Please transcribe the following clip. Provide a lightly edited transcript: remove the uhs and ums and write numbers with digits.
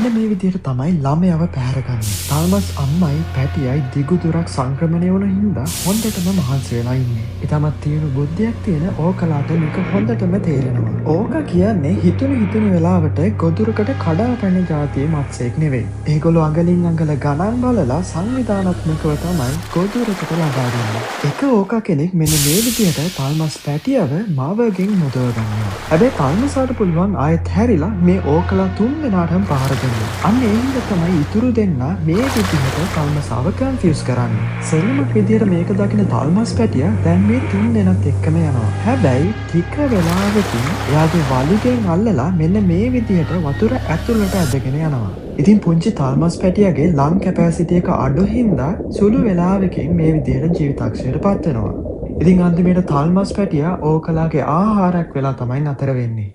මෙන්න මේ විදිහට තමයි ළමයව පැහැරගන්නේ. තල්මස් අම්මයි පැටියයි දිගු දුරක් සංක්‍රමණය වුණ හින්දා හොඳටම මහන්සි වෙලා ඉන්නේ. ඊටමත් තියෙන බුද්ධියක් තියෙන ඕකලාට මේක හොඳටම තේරෙනවා. ඕක කියන්නේ හිතුණු වෙලාවට ගොදුරකට කඩා පැන જાතියේ මත්ස්‍යයෙක් නෙවෙයි. ඒගොල්ලෝ අඟලින් අඟල ගණන් බලලා සංවිධානාත්මකව තමයි ගොදුරකට ලබා දෙන්නේ. එක ඕක කෙනෙක් මෙන්න මේ විදිහට තල්මස් පැටියව මාවගෙන් මුදව ගන්නවා. හැබැයි තල්මසාට පුළුවන් ආයෙත් හැරිලා මේ ඕකලා තුන් දෙනාටම පහර දෙන්න. අන්න ඒ හින්දා තමයි ඉතුරු දෙන්න මේ විදිහට තල්මසාව කන්ෆියුස් කරන්නේ. සෙල්ලමක් විදිහට මේක දකින තල්මස් පැටියා දැන් මේ තුන් දෙනාත් එක්කම යනවා. හැබැයි ටික වෙලාවකින් එයාගේ වලිගෙන් අල්ලලා මෙන්න මේ විදිහට වතුර ඇතුළට ඇදගෙන යනවා. ඉතින් පුංචි තල්මස් පැටියාගේ ලං කැපැසිටි එක අඩු හින්දා සුළු වෙලාවකින් මේ විදිහට ජීවිතක්ෂයට පත් වෙනවා. ඉතින් අන්තිමේට තල්මස් පැටියා ඕකලාගේ ආහාරයක් වෙලා තමයි නතර වෙන්නේ.